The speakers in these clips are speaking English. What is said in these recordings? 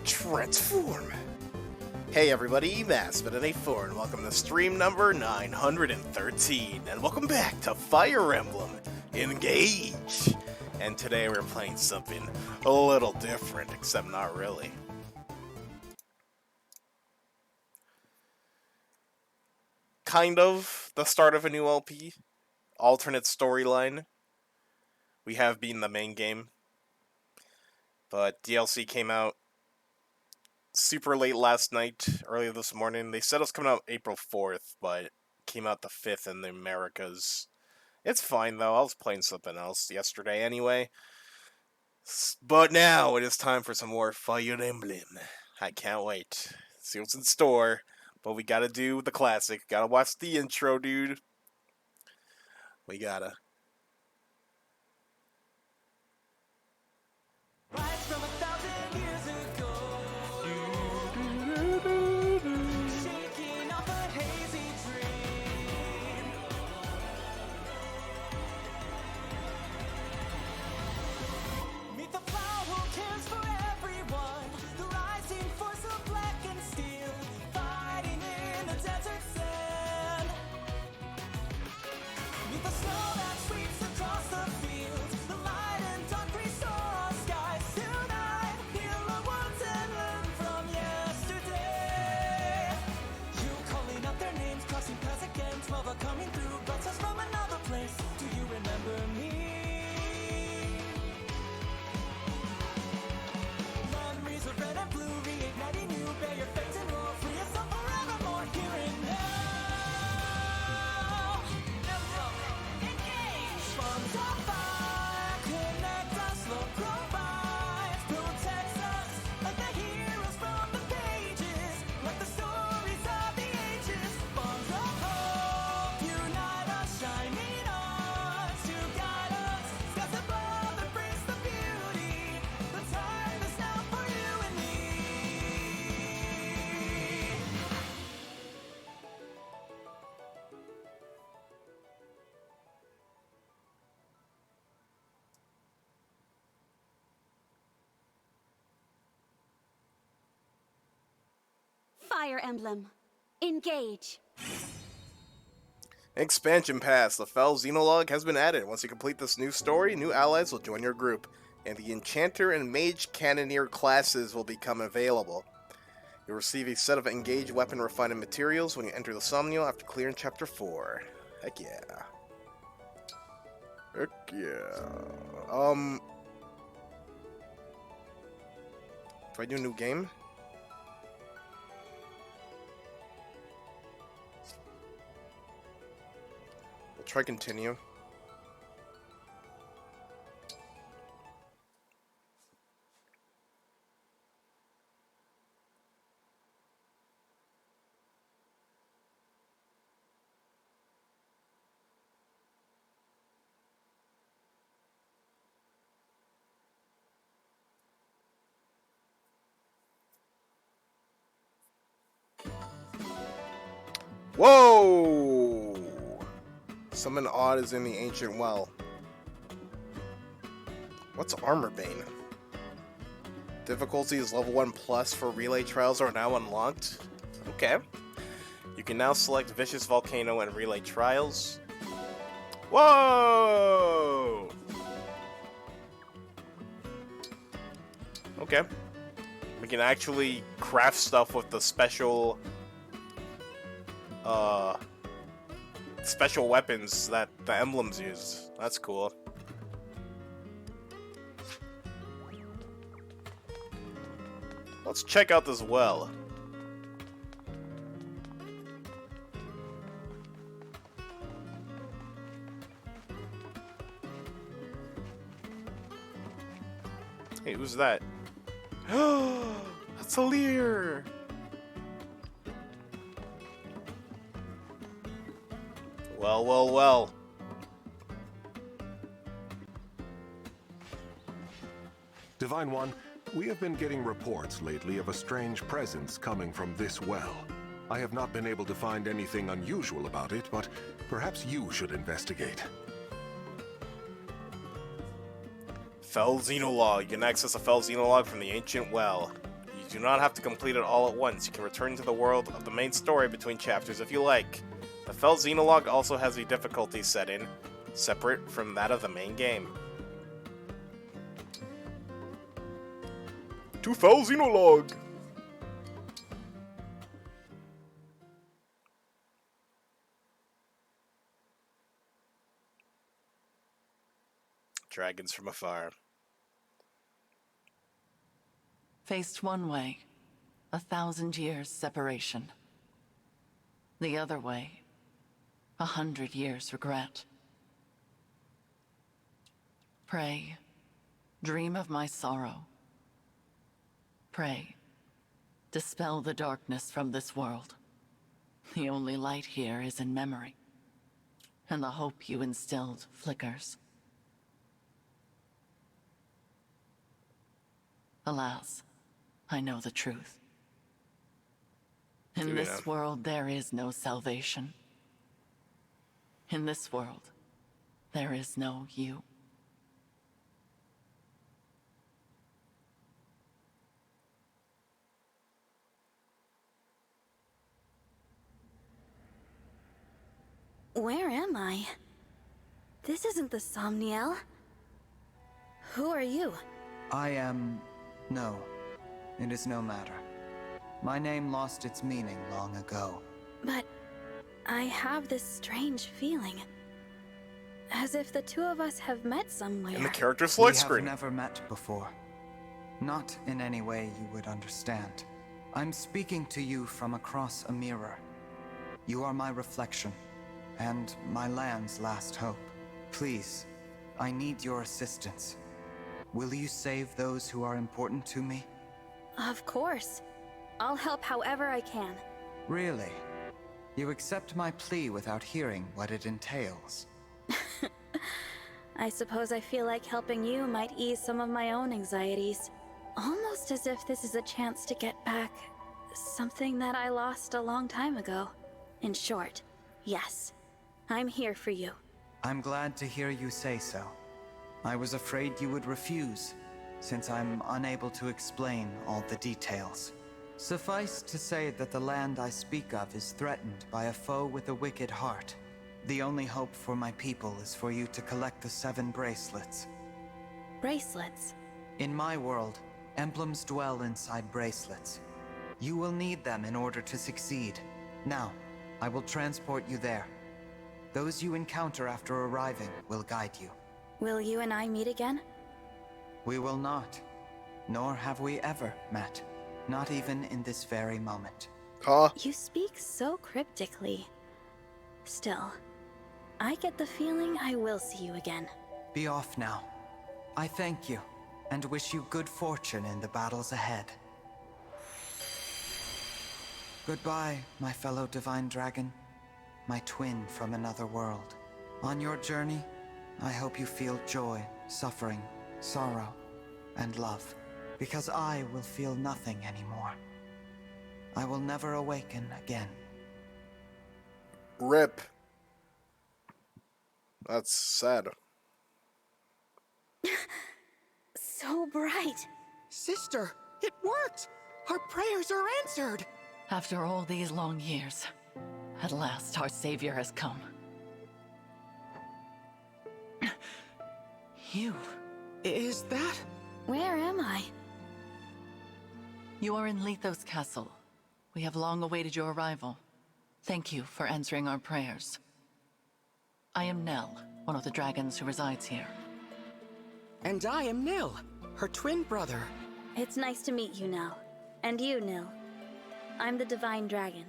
Transform! Hey everybody, MaskedMetaKnight4 and welcome to stream number 913, and welcome back to Fire Emblem Engage! And today we're playing something a little different, except not really. Kind of the start of a new LP, alternate storyline. We have been the main game, but DLC came out super late last night, earlier this morning. They said it was coming out April 4th, but it came out the 5th in the Americas. It's fine though, I was playing something else yesterday anyway. But now it is time for some more Fire Emblem. I can't wait. See what's in store. But we gotta do the classic. Gotta watch the intro, dude. We gotta. Fire Emblem. Engage. Expansion Pass. The Fell Xenologue has been added. Once you complete this new story, new allies will join your group, and the Enchanter and Mage Cannoneer classes will become available. You'll receive a set of Engage weapon refinement materials when you enter the Somnial after clearing Chapter 4. Heck yeah. Heck yeah. Do I do a new game? We'll try continue. Whoa! Something odd is in the ancient well. What's Armor Bane? Difficulty is level 1 plus for relay trials are now unlocked. Okay. You can now select Vicious Volcano and relay trials. Whoa! Okay. We can actually craft stuff with the special weapons that the emblems use. That's cool. Let's check out this well. Hey, who's that? That's a Lear! Well, well, well. Divine One, we have been getting reports lately of a strange presence coming from this well. I have not been able to find anything unusual about it, but perhaps you should investigate. Fell Xenologue. You can access a Fell Xenologue from the Ancient Well. You do not have to complete it all at once. You can return to the world of the main story between chapters if you like. The Fell Xenologue also has a difficulty setting separate from that of the main game. To Fell Xenologue! Dragons from afar. Faced one way, 1,000 years separation. The other way, 100 years regret. Pray, dream of my sorrow. Pray, dispel the darkness from this world. The only light here is in memory, and the hope you instilled flickers. Alas, I know the truth. In this world, there is no salvation. In this world, there is no you. Where am I? This isn't the Somniel. Who are you? I am... no. It is no matter. My name lost its meaning long ago. But I have this strange feeling. As if the two of us have met somewhere. In the character select We screen. have never met before. Not in any way you would understand. I'm speaking to you from across a mirror. You are my reflection, and my land's last hope. Please, I need your assistance. Will you save those who are important to me? Of course. I'll help however I can. Really? You accept my plea without hearing what it entails? I suppose I feel like helping you might ease some of my own anxieties. Almost as if this is a chance to get back something that I lost a long time ago. In short, yes. I'm here for you. I'm glad to hear you say so. I was afraid you would refuse, since I'm unable to explain all the details. Suffice to say that the land I speak of is threatened by a foe with a wicked heart. The only hope for my people is for you to collect the 7 bracelets. Bracelets? In my world, emblems dwell inside bracelets. You will need them in order to succeed. Now, I will transport you there. Those you encounter after arriving will guide you. Will you and I meet again? We will not. Nor have we ever met. Not even in this very moment. Huh? You speak so cryptically. Still, I get the feeling I will see you again. Be off now. I thank you, and wish you good fortune in the battles ahead. Goodbye, my fellow divine dragon. My twin from another world. On your journey, I hope you feel joy, suffering, sorrow, and love. Because I will feel nothing anymore. I will never awaken again. RIP. That's sad. So bright. Sister, it worked! Our prayers are answered! After all these long years, at last our savior has come. You. Is that? Where am I? You are in Lethos Castle. We have long awaited your arrival. Thank you for answering our prayers. I am Nell, one of the dragons who resides here. And I am Nil, her twin brother. It's nice to meet you, Nell. And you, Nil. I'm the Divine Dragon.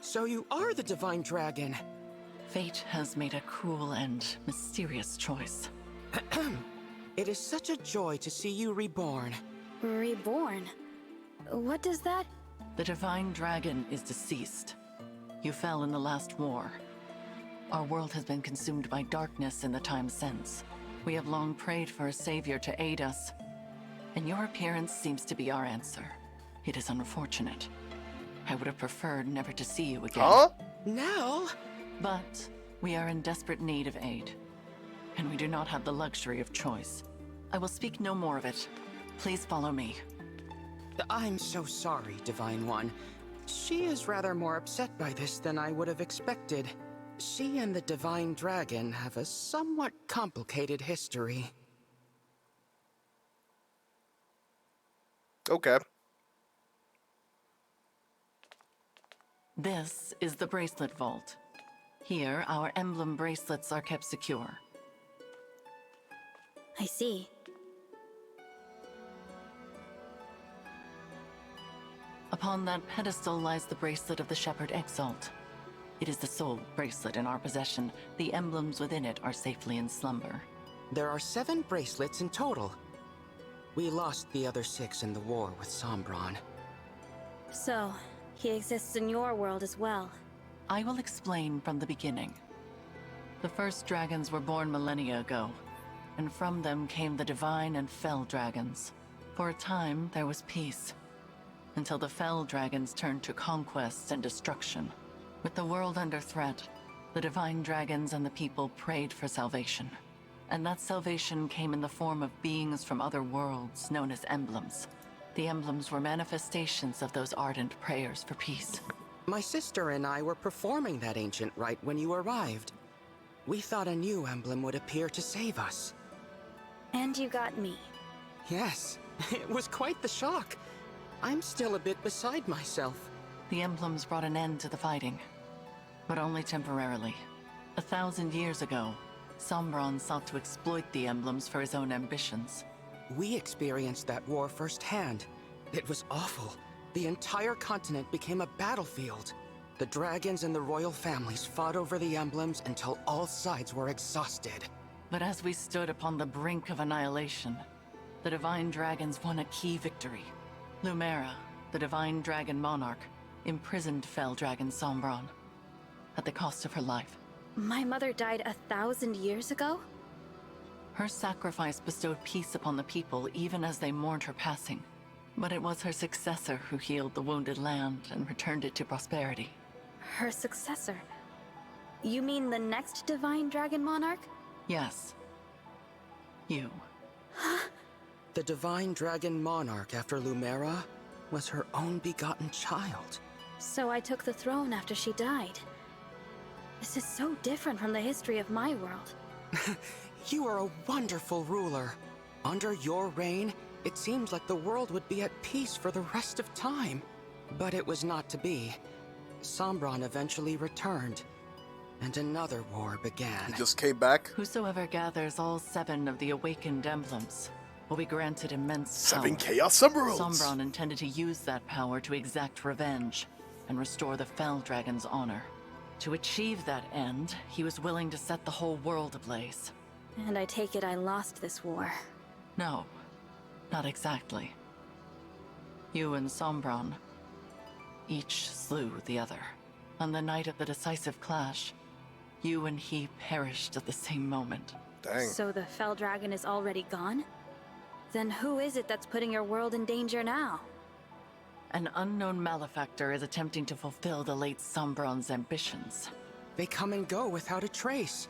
So you are the Divine Dragon. Fate has made a cruel and mysterious choice. It is such a joy to see you reborn. Reborn? What does that... The Divine Dragon is deceased. You fell in the last war. Our world has been consumed by darkness in the time since. We have long prayed for a savior to aid us, and your appearance seems to be our answer. It is unfortunate. I would have preferred never to see you again. Huh? Nell? But we are in desperate need of aid, and we do not have the luxury of choice. I will speak no more of it. Please follow me. I'm so sorry, Divine One. She is rather more upset by this than I would have expected. She and the Divine Dragon have a somewhat complicated history. Okay. This is the bracelet vault. Here, our emblem bracelets are kept secure. I see. Upon that pedestal lies the bracelet of the Shepherd Exalt. It is the sole bracelet in our possession. The emblems within it are safely in slumber. There are 7 bracelets in total. We lost the other 6 in the war with Sombron. So, he exists in your world as well. I will explain from the beginning. The first dragons were born millennia ago, and from them came the divine and fell dragons. For a time, there was peace, until the fell dragons turned to conquest and destruction. With the world under threat, the divine dragons and the people prayed for salvation. And that salvation came in the form of beings from other worlds known as emblems. The emblems were manifestations of those ardent prayers for peace. My sister and I were performing that ancient rite when you arrived. We thought a new emblem would appear to save us. And you got me. Yes, it was quite the shock. I'm still a bit beside myself. The emblems brought an end to the fighting, but only temporarily. 1,000 years ago, Sombron sought to exploit the emblems for his own ambitions. We experienced that war firsthand. It was awful. The entire continent became a battlefield. The dragons and the royal families fought over the emblems until all sides were exhausted. But as we stood upon the brink of annihilation, the divine dragons won a key victory. Lumera, the divine dragon monarch, imprisoned fell dragon Sombron at the cost of her life. My mother died 1,000 years ago? Her sacrifice bestowed peace upon the people even as they mourned her passing. But it was her successor who healed the wounded land and returned it to prosperity. Her successor? You mean the next divine dragon monarch? Yes. You. The divine dragon monarch after Lumera was her own begotten child. So I took the throne after she died. This is so different from the history of my world. You are a wonderful ruler. Under your reign, it seems like the world would be at peace for the rest of time. But it was not to be. Sombron eventually returned, and another war began. He just came back. Whosoever gathers all 7 of the awakened emblems will be granted immense 7 power. Chaos Emeralds! Sombron intended to use that power to exact revenge and restore the Fell Dragon's honor. To achieve that end, he was willing to set the whole world ablaze. And I take it I lost this war. No, not exactly. You and Sombron each slew the other. On the night of the decisive clash, you and he perished at the same moment. Dang. So the Fell Dragon is already gone? Then who is it that's putting your world in danger now? An unknown malefactor is attempting to fulfill the late Sombron's ambitions. They come and go without a trace.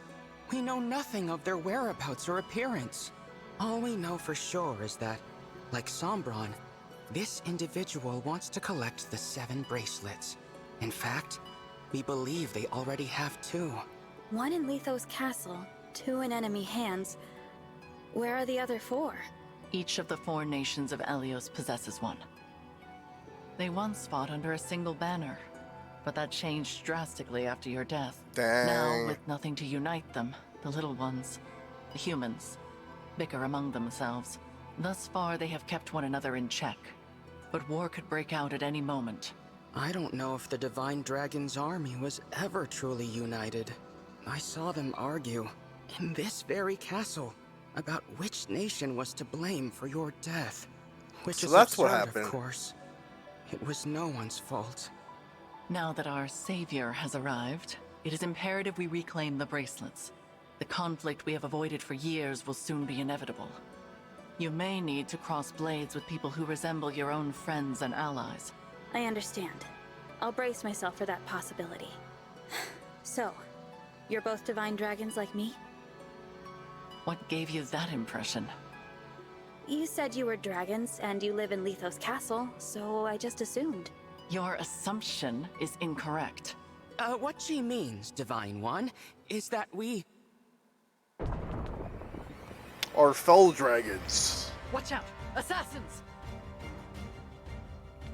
We know nothing of their whereabouts or appearance. All we know for sure is that, like Sombron, this individual wants to collect the 7 bracelets. In fact, we believe they already have 2. 1 in Lethos Castle, 2 in enemy hands. Where are the other 4? Each of the 4 nations of Elios possesses one. They once fought under a single banner, but that changed drastically after your death. Dang. Now, with nothing to unite them, the little ones, the humans, bicker among themselves. Thus far, they have kept one another in check, but war could break out at any moment. I don't know if the Divine Dragon's army was ever truly united. I saw them argue, in this very castle, about which nation was to blame for your death. Which So is that's what absurd, happened. Of course. It was no one's fault. Now that our savior has arrived, it is imperative we reclaim the bracelets. The conflict we have avoided for years will soon be inevitable. You may need to cross blades with people who resemble your own friends and allies. I understand. I'll brace myself for that possibility. So, you're both divine dragons like me? What gave you that impression? You said you were dragons and you live in Lethos Castle, so I just assumed. Your assumption is incorrect. What she means, Divine One, is that we... Or fell dragons. Watch out! Assassins!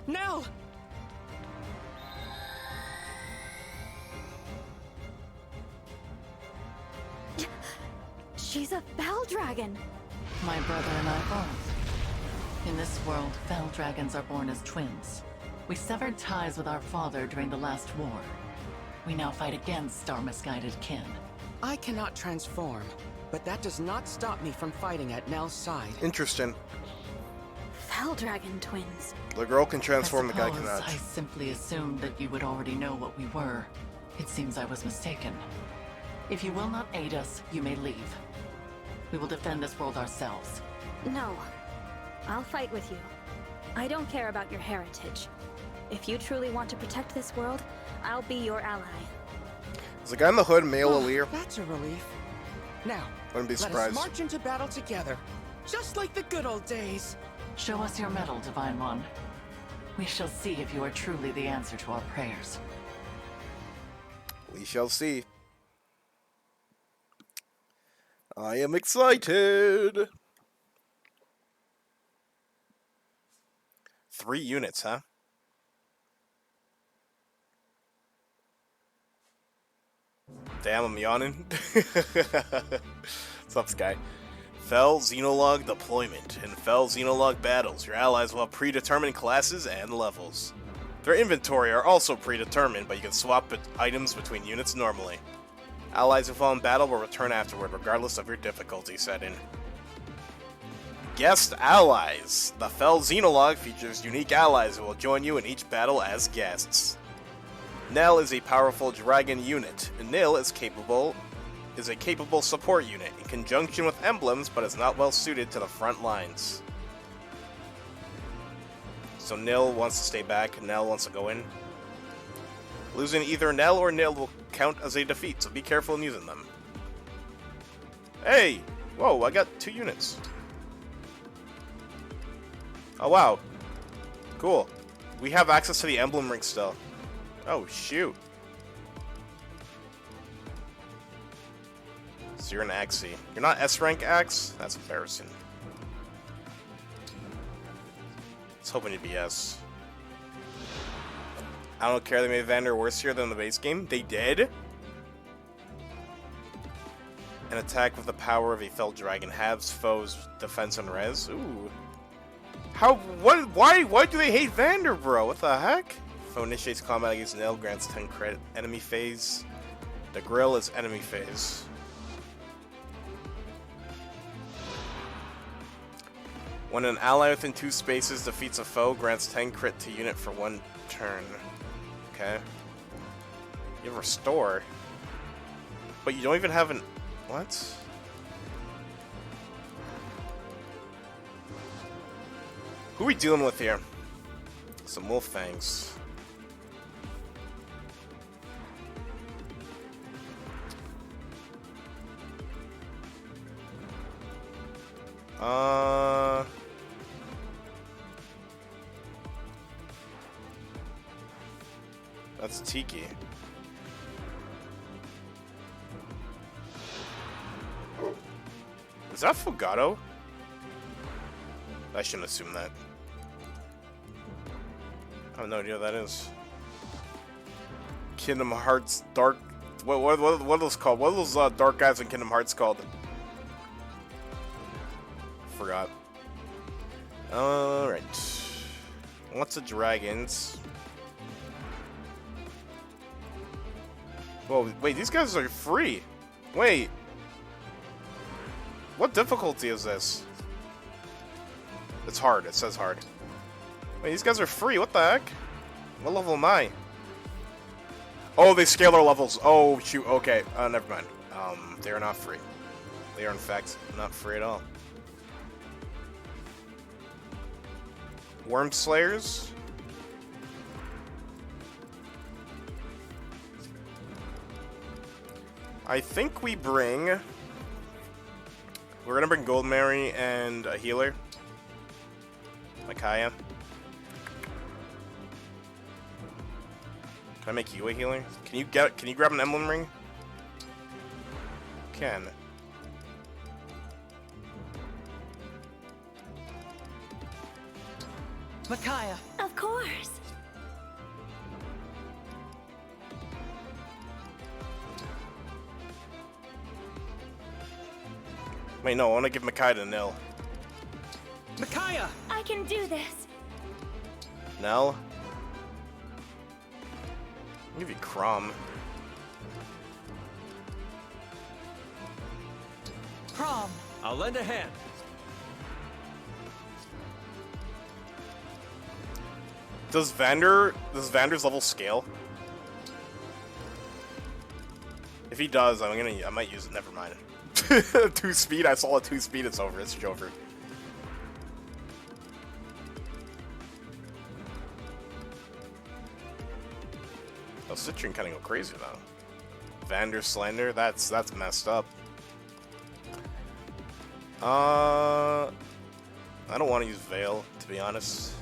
Nell! She's a Bell Dragon! My brother and I both. In this world, fell dragons are born as twins. We severed ties with our father during the last war. We now fight against our misguided kin. I cannot transform, but that does not stop me from fighting at Nell's side. Interesting. Fell Dragon twins. The girl can transform, the guy I cannot. simply assumed that you would already know what we were. It seems I was mistaken. If you will not aid us, you may leave. We will defend this world ourselves. No. I'll fight with you. I don't care about your heritage. If you truly want to protect this world, I'll be your ally. Is the guy in the hood male Alir? That's a relief. Now, Wouldn't be let us surprised. march into battle together, just like the good old days. Show us your medal, Divine One. We shall see if you are truly the answer to our prayers. We shall see. I am excited. 3 units, huh? Damn, I'm yawning. What's up, Sky? Fell Xenologue deployment. In Fell Xenologue battles, your allies will have predetermined classes and levels. Their inventory are also predetermined, but you can swap items between units normally. Allies who fall in battle will return afterward, regardless of your difficulty setting. Guest allies. The Fell Xenologue features unique allies who will join you in each battle as guests. Nell is a powerful dragon unit. Nil is a capable support unit in conjunction with emblems, but is not well suited to the front lines. So Nil wants to stay back, Nell wants to go in. Losing either Nell or Nil will count as a defeat, so be careful in using them. Hey! Whoa, I got 2 units. Oh wow. Cool. We have access to the emblem ring still. Oh shoot. So you're an Axie. You're not S-rank Axe? That's embarrassing. I was hoping you'd be S. I don't care they made Vander worse here than the base game. They did? An attack with the power of a fell dragon halves foes' defense and res. Ooh. Why do they hate Vander, bro? What the heck? Foe initiates combat against Nell, grants 10 credit. Enemy phase. The grill is enemy phase. When an ally within 2 spaces defeats a foe, grants 10 crit to unit for 1 turn. Okay. You have restore. But you don't even have an... What? Who are we dealing with here? Some wolf fangs. That's Tiki. Is that Fugato? I shouldn't assume that. I have no idea what that is. Kingdom Hearts Dark... What are those called? What are those dark guys in Kingdom Hearts called? Forgot. Alright. Lots of dragons. Whoa, wait, these guys are free. Wait. What difficulty is this? It's hard. It says hard. Wait, these guys are free. What the heck? What level am I? Oh, they scale their levels. Oh, shoot. Okay. Never mind. They are not free. They are, in fact, not free at all. Worm Slayers? I think we bring... We're gonna bring Gold Mary and a healer. Micaiah. Can I make you a healer? Can you grab an emblem ring? Can. Micaiah! Of course. Wait, no, I want to give Micaiah to Nil. Micaiah! I can do this. Nell? I'll give you Crom. Prom! I'll lend a hand. Does Vander's level scale? If he does, I might use it. Never mind. 2 speed. I saw a 2 speed. It's over. It's over. Oh, Citrian kind of go crazy now. Vander Slender. That's messed up. I don't want to use Veil, to be honest.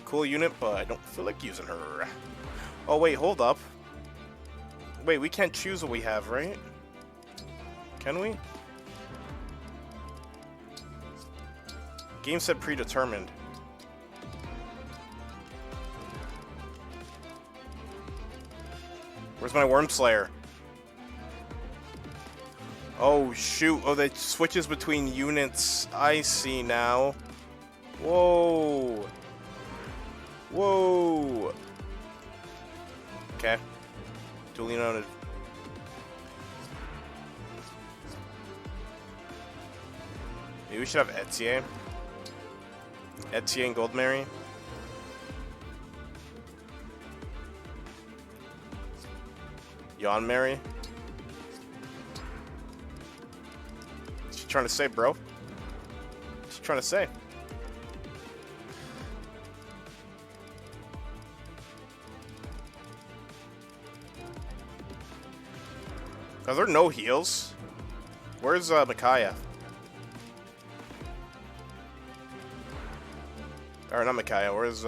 Cool unit, but I don't feel like using her. Oh wait, hold up. Wait, we can't choose what we have, right? Can we? Game set predetermined. Where's my Worm Slayer? Oh shoot, oh that switches between units. I see now. Whoa. Whoa. Okay. Duly noted. Maybe we should have Etienne. Etienne Goldberry. Yon Mary. What's she trying to say, bro? What's she trying to say? Are there no heals? Where's Micaiah? Or not Micaiah, where's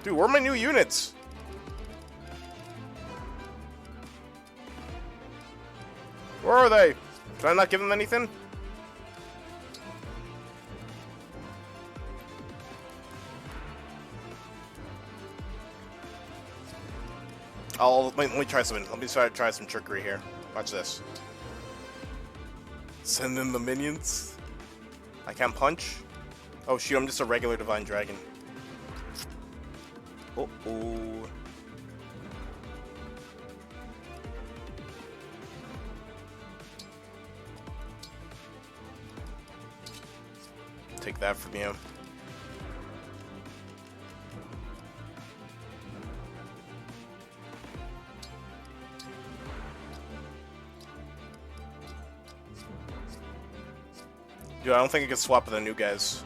Dude, where are my new units? Where are they? Can I not give them anything? Let me try something. Let me try some trickery here. Watch this. Send in the minions. I can't punch. Oh shoot, I'm just a regular Divine Dragon. Uh-oh. Take that from you. Dude, I don't think I can swap with the new guys.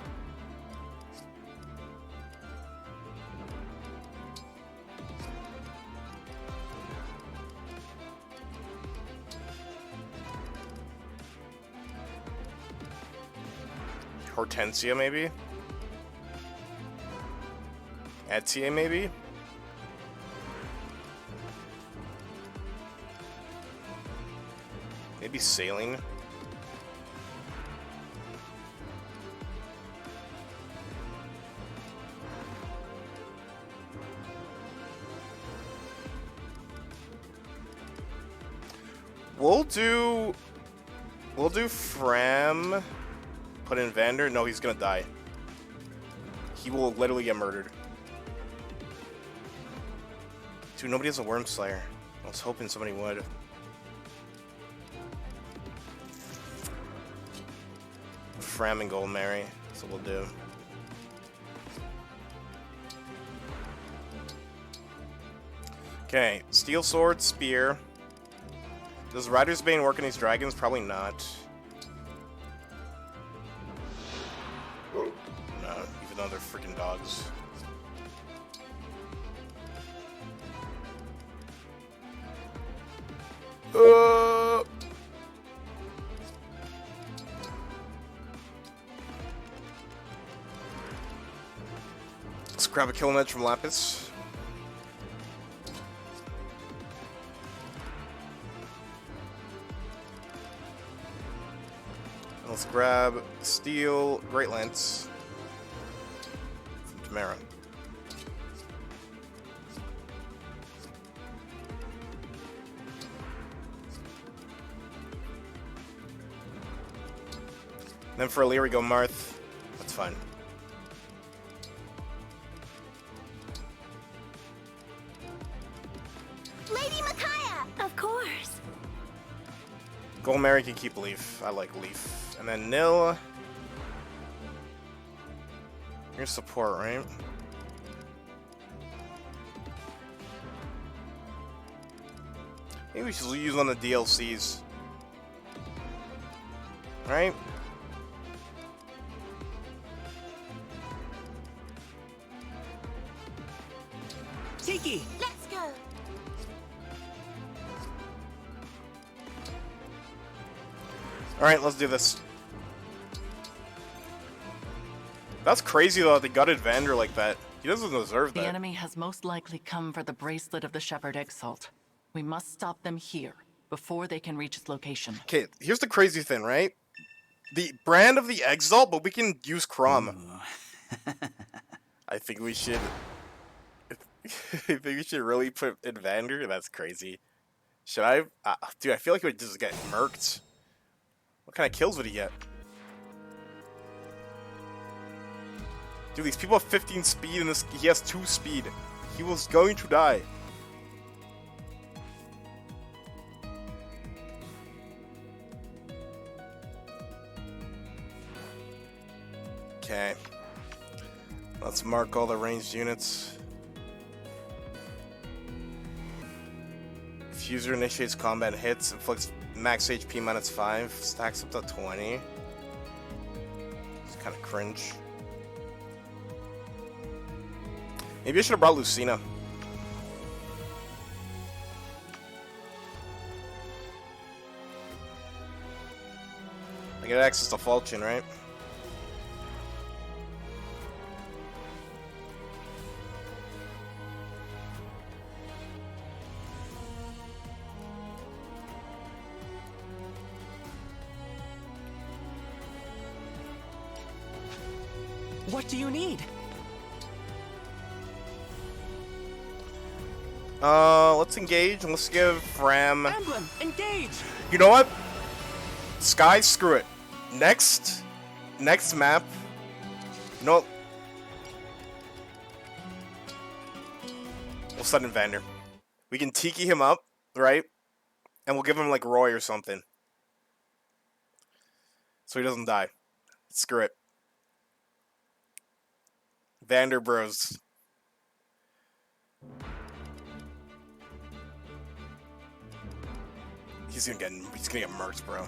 Hortensia, maybe? Etienne, maybe? Maybe Sailing? We'll do Fram. Put in Vander. No, he's gonna die. He will literally get murdered. Dude, nobody has a Worm Slayer. I was hoping somebody would. Fram and Gold Mary. That's what we'll do. Okay, Steel Sword, Spear. Does Rider's Bane work on these dragons? Probably not. another freaking dogs. Let's grab a killing edge from Lapis. Let's grab Steel Great Lance from Tamara. Then for Alir, we go Marth. That's fine. Lady Micaiah! Of course. Gold Mary can keep Leaf. I like Leaf. And then Nil. You're support, right? Maybe we should use on the DLCs. Right? Tiki! Let's go. Alright, let's do this. That's crazy though, they gutted Vander like that. He doesn't deserve The that. enemy has most likely come for the bracelet of the Shepherd Exalt. We must stop them here, before they can reach its location. Okay, here's the crazy thing, right? The brand of the Exalt, but we can use Crom. I think we should... I think we should really put in Vander? That's crazy. Should I? Dude, I feel like he would just get murked. What kind of kills would he get? Dude, these people have 15 speed and he has 2 speed. He was going to die. Okay. Let's mark all the ranged units. Fuser initiates combat hits, inflicts max HP minus 5, stacks up to 20. It's kind of cringe. Maybe I should have brought Lucina. I get access to Falchion, right? What do you need? Let's engage and let's give Ram. Emblem, engage! You know what? Sky, screw it. Next map. You know what? We'll send in Vander. We can tiki him up, right? And we'll give him like Roy or something. So he doesn't die. Screw it. Vander Bros. He's gonna get murked, bro.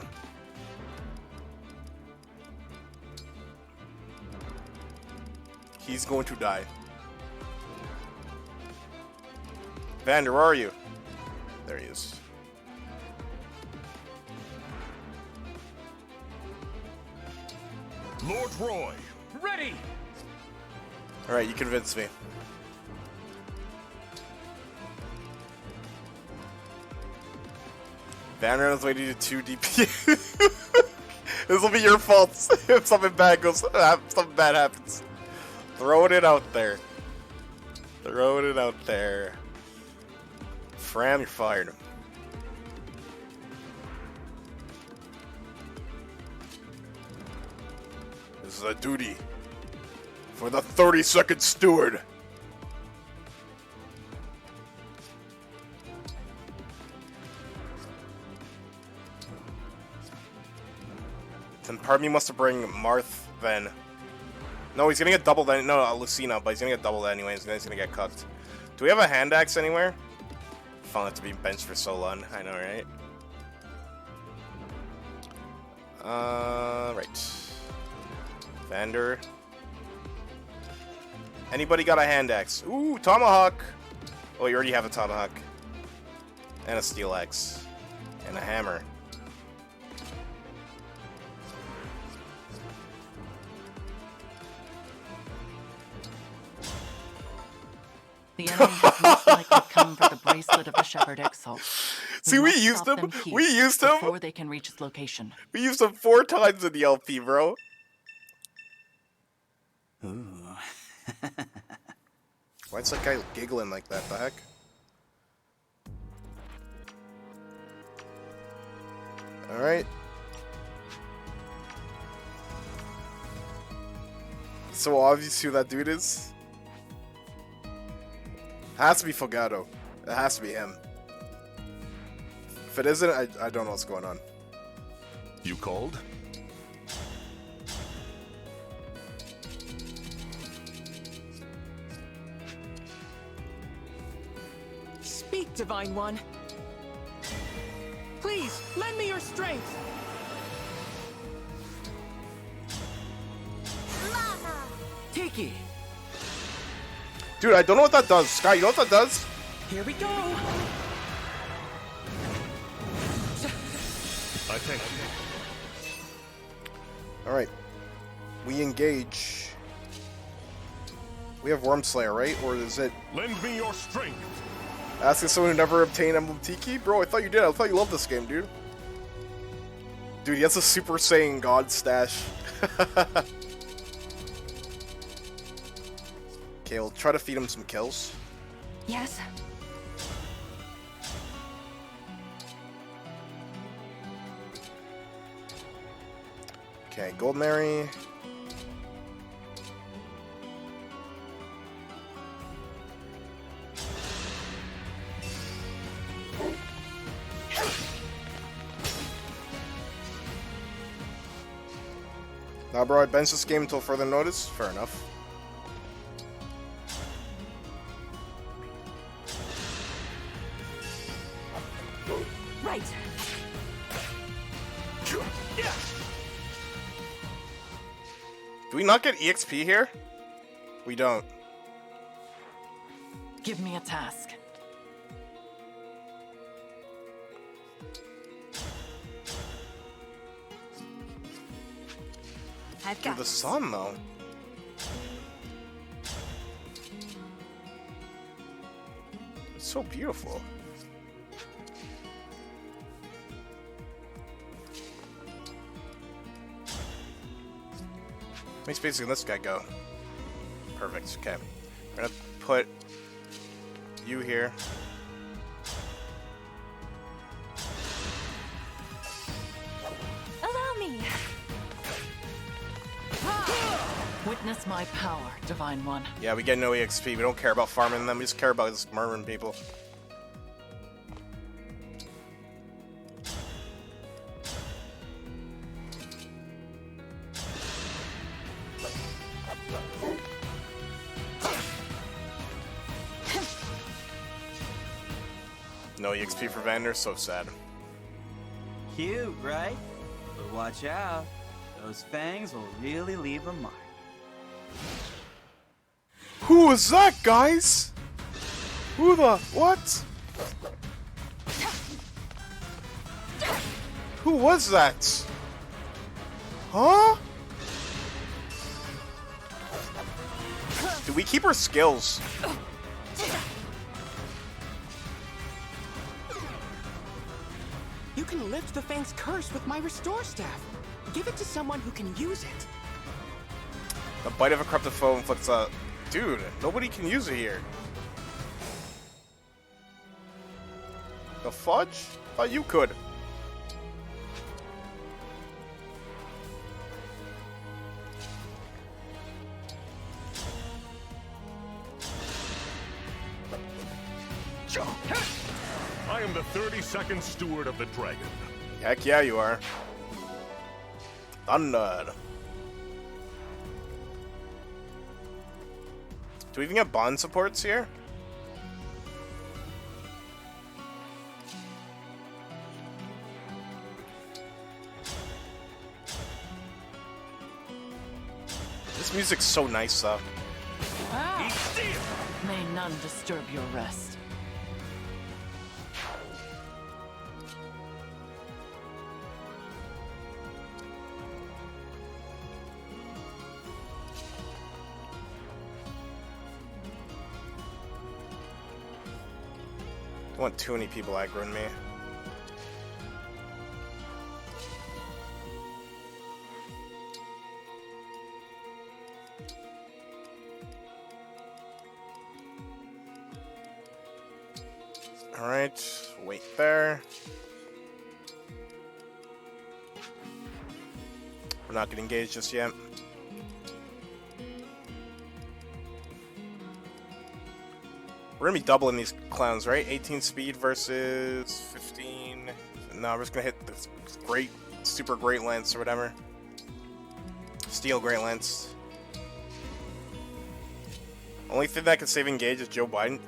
He's going to die. Vander, where are you? There he is. Lord Roy. Ready! Alright, you convinced me. Vander on his way to do 2 DP. This will be your fault if something bad happens. Throwing it out there. Throwing it out there. Fram, you're fired. This is a duty for the 32nd Steward. Then part of me wants to bring Marth then. No, he's gonna get doubled. No, Lucina, but he's gonna get doubled anyways. He's gonna get cooked. Do we have a hand axe anywhere? Found it to be benched for so long. I know, right? Right. Vander. Anybody got a hand axe? Ooh, tomahawk. Oh, you already have a tomahawk. And a steel axe. And a hammer. The enemy has most likely come for the bracelet of the Shepherd Exalt. See, we must used stop him. them here We used him. before they can reach its location. We used him 4 times in the LP, bro. Ooh. Why's that guy giggling like that? The heck? Alright. So obvious who that dude is. It has to be Fogado. It has to be him. If it isn't, I don't know what's going on. You called? Speak, Divine One. Please, lend me your strength. Tiki, Dude, I don't know what that does. Sky, you know what that does? here we go. I thank you. Alright. We engage. We have Wormslayer, right? Or is it Lend me your strength. asking someone who never obtained Emblem Tiki? Bro, I thought you did. I thought you loved this game, dude. Dude, he has a Super Saiyan God stash. Okay, we'll try to feed him some kills. Yes. Okay, Gold Mary. Nah, bro, I bench this game until further notice. Fair enough. Right. Do we not get EXP here? We don't. Give me a task. I've Dude, got the this. sun, though. It's so beautiful. How many spaces can this guy go? Perfect, okay. We're gonna put you here. Allow me. Witness my power, Divine One. Yeah, we get no EXP. We don't care about farming them. We just care about just murdering people. No EXP for Vander, so sad. Cute, right? But watch out. Those fangs will really leave a mark. Who was that, guys? Who the... what? Who was that? Huh? Do we keep our skills? You can lift the Fang's curse with my Restore Staff. Give it to someone who can use it. The bite of a corrupted foe inflicts a... Dude, nobody can use it here. The fudge? Thought you could. I am the 32nd Steward of the Dragon. Heck yeah, you are. Thunder. Do we even get bond supports here? This music's so nice, though. May none disturb your rest. I don't want too many people aggroing me. Alright, wait there. We're not getting engaged just yet. We're gonna be doubling these clowns, right? 18 speed versus 15. No, we're just gonna hit this great, super great lance or whatever. Steel great lance. Only thing that can save engage is Joe Biden.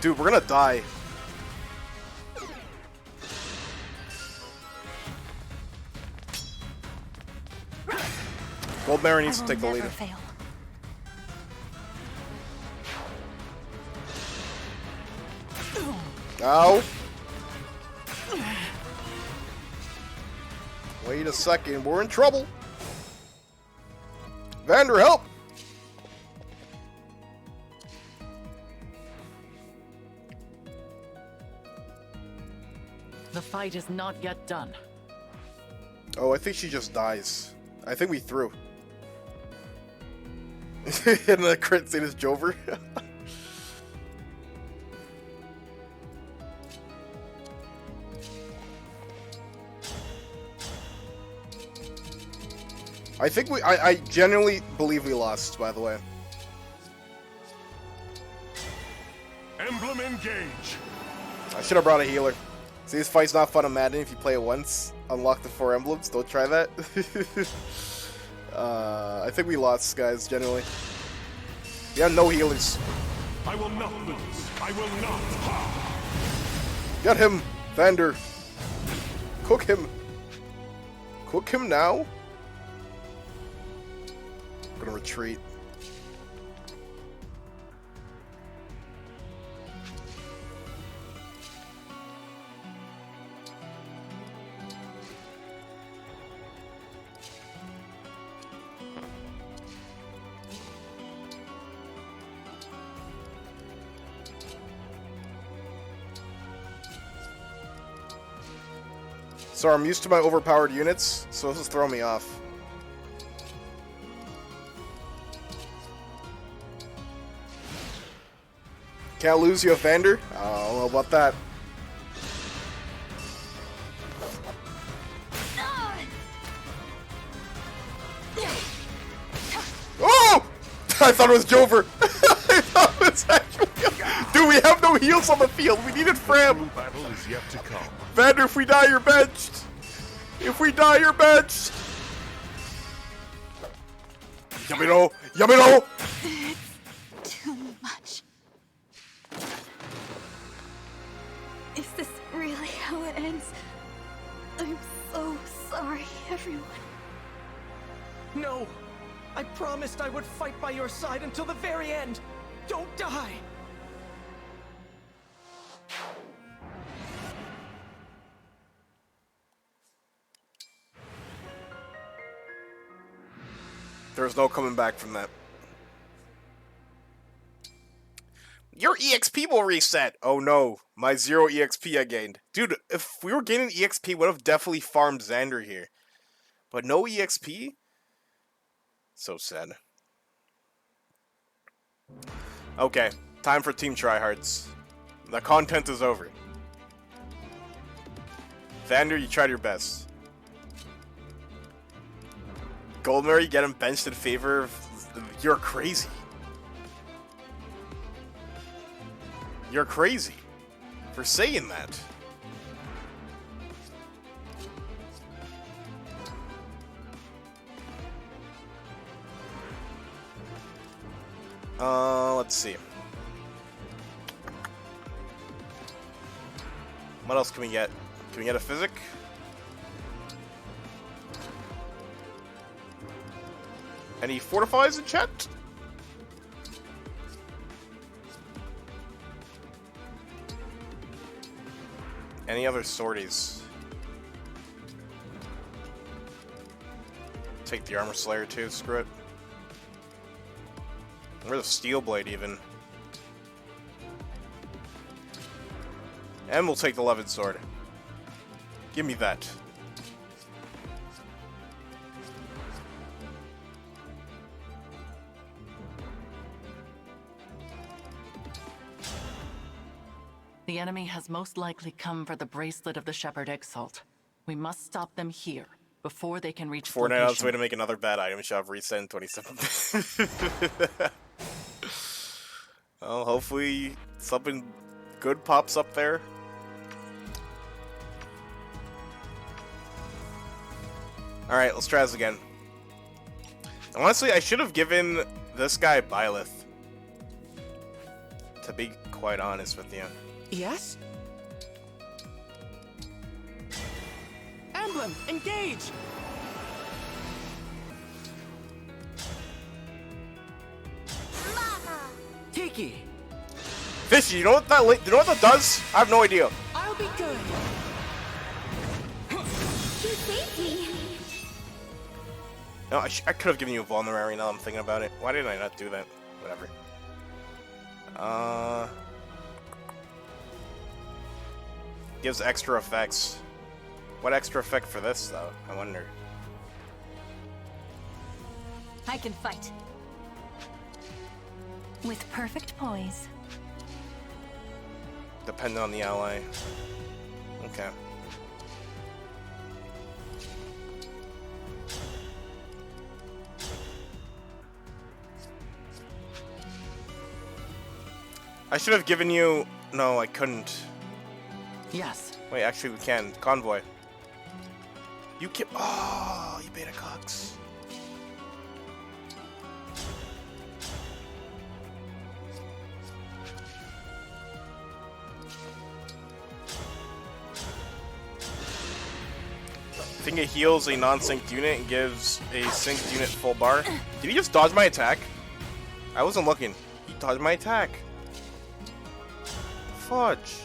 Dude, we're gonna die. Gold Mary needs to take the lead. Fail. Ow. Wait a second, we're in trouble. Vander, help! The fight is not yet done. Oh, I think she just dies. I think we threw. And the crit state is Jover. I think I genuinely believe we lost, by the way. Emblem engage. I should have brought a healer. See, this fight's not fun on Madden if you play it once. Unlock the 4 emblems. Don't try that. I think we lost, guys, genuinely. We have no healers. I will not lose. I will not. Get him, Vander. Cook him. Cook him now? I'm gonna retreat. So I'm used to my overpowered units, so this is throwing me off. Can't lose you, Vander? I don't know about that. Oh! I thought it was Jover. I thought it was actually... Dude, we have no heals on the field. We needed Fram. Battle is yet to come. Vander, if we die, you're benched. If we die, you're benched. Yamino! Yamino! Too much. Is this really how it ends? I'm so sorry, everyone. No! I promised I would fight by your side until the very end! Don't die! There's no coming back from that. Your EXP will reset! Oh no, my 0 EXP I gained. Dude, if we were gaining EXP, we would have definitely farmed Xander here. But no EXP? So sad. Okay, time for Team Tryhards. The content is over. Vander, you tried your best. Goldmary, get him benched in favor of... You're crazy. You're crazy for saying that. Let's see. What else can we get? Can we get a physic? Any fortifies in chat? Any other sorties? Take the Armor Slayer too, screw it. Or the Steel Blade even. And we'll take the Levin Sword. Give me that. The enemy has most likely come for the bracelet of the Shepherd Exalt. We must stop them here, before they can reach the Fortnite on its location. way to make another bad item shop reset in 27. Well, hopefully something good pops up there. Alright, let's try this again. Honestly, I should have given this guy Byleth. To be quite honest with you. Yes? Emblem, engage! Tiki, Fishy, you know what that does? I have no idea. I'll be good. She saved me. No, I could have given you a vulnerary now I'm thinking about it. Why did I not do that? Whatever. Gives extra effects. What extra effect for this, though? I wonder. I can fight. With perfect poise. Depending on the ally. Okay. I should have given you... No, I couldn't. Yes. Wait, actually we can. Convoy. You can... Oh, you beta cocks. I think it heals a non-synced unit and gives a synced unit full bar. Did he just dodge my attack? I wasn't looking. He dodged my attack. Fudge.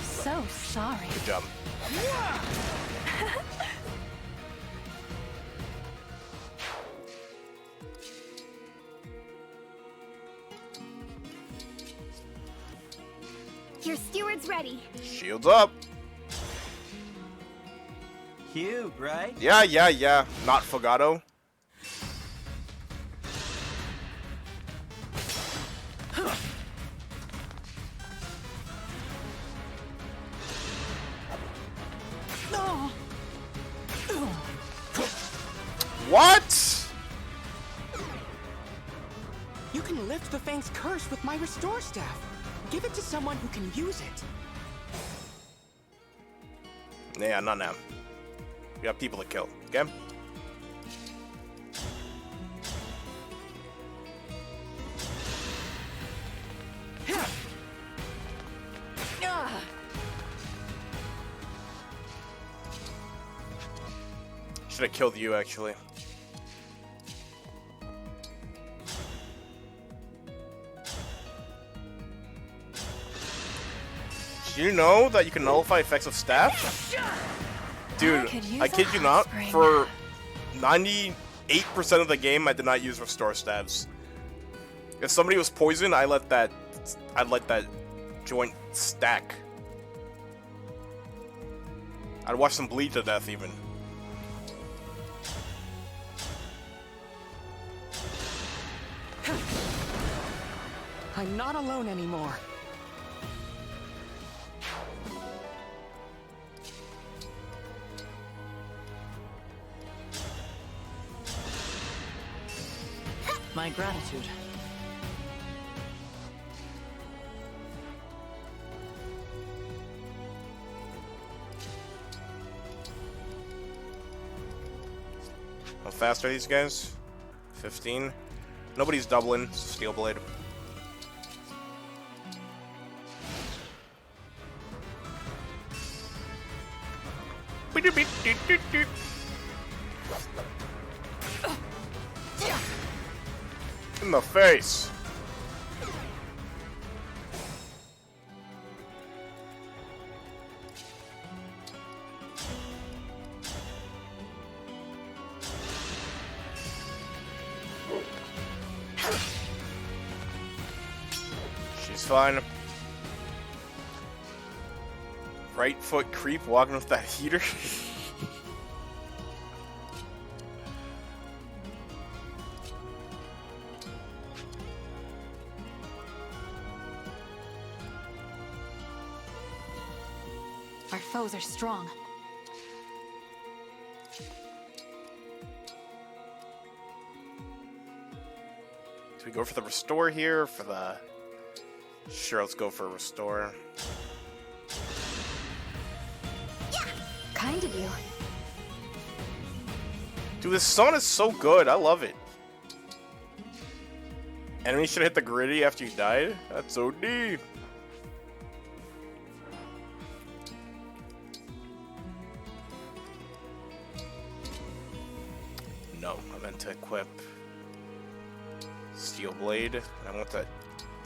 So sorry. Good job. Your steward's ready. Shields up. Cute, right? Yeah. Not Fogato. What? You can lift the Fang's curse with my restore staff. Give it to someone who can use it. Yeah, not now. We got people to kill, okay? Should have killed you, actually. Do you know that you can nullify effects of staff? Dude, I kid you not, for 98% of the game, I did not use restore staves. If somebody was poisoned, I'd let that joint stack. I'd watch them bleed to death, even. I'm not alone anymore. My gratitude. How fast are these guys? 15? Nobody's doubling. Steel Blade. In the face. She's fine. Right foot creep walking with that heater. Our foes are strong. Do we go for the restore here or for the... Sure, let's go for a restore. Kind of you. Dude, this song is so good. I love it. Enemy should hit the gritty after you died? That's OD. No, I meant to equip Steel Blade. I want that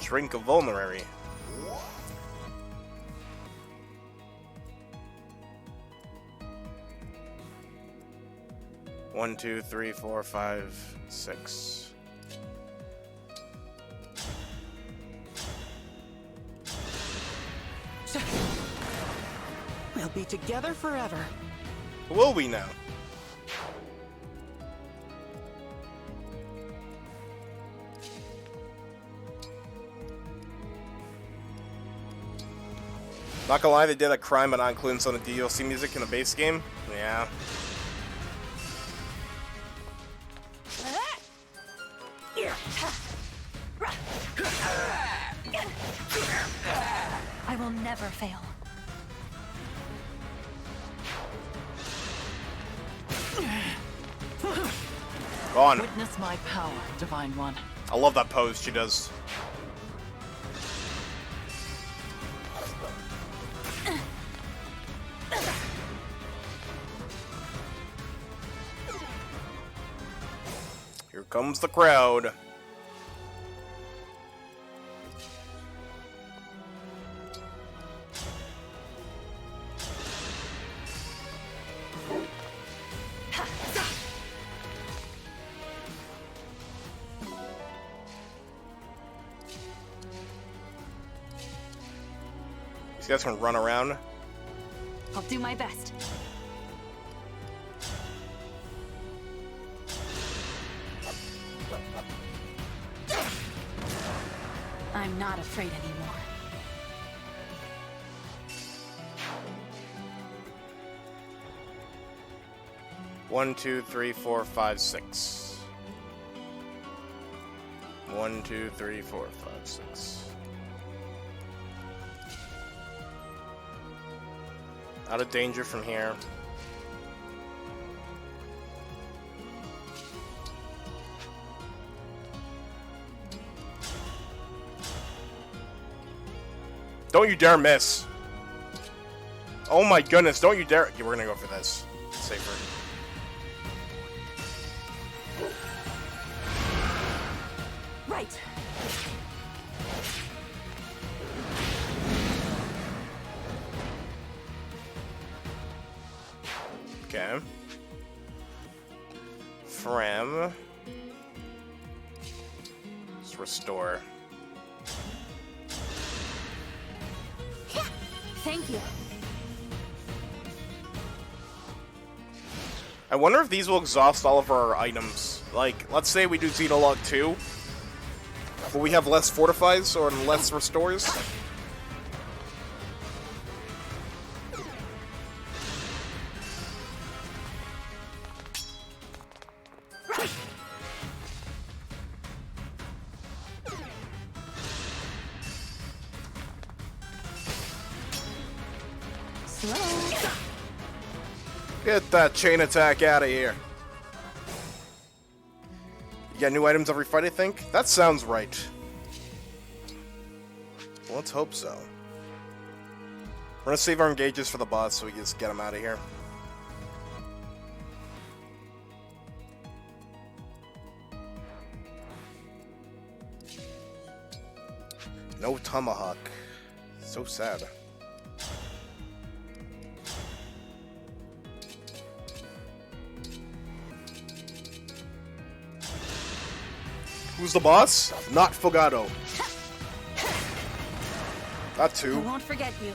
Drink of Vulnerary. One, two, three, four, five, six. We'll be together forever. Will we now? Not gonna lie, they did a crime by not including some of the DLC music in the base game. Yeah. I will never fail. Gone. Witness my power, Divine One. I love that pose she does. Here comes the crowd. These guys can run around. I'll do my best. I'm not afraid anymore. One, two, three, four, five, six. 1, 2, 3, 4, 5, 6. Out of danger from here. Don't you dare miss. Oh my goodness, don't you dare. Okay, we're gonna go for this. It's safer. Right. Okay. Frem. Let's restore. Thank you. I wonder if these will exhaust all of our items. Like, let's say we do Xenologue 2. Will we have less fortifies or less restores? Get that chain attack out of here. You got new items every fight, I think? That sounds right. Well, let's hope so. We're gonna save our engages for the boss so we can just get them out of here. No tomahawk. So sad. Who's the boss? Not Fogado. That I too. won't forget you.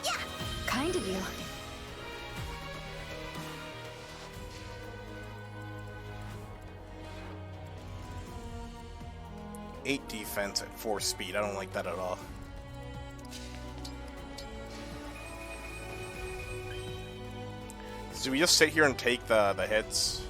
Yeah, kind of you. Eight defense at 4 speed. I don't like that at all. So do we just sit here and take the hits?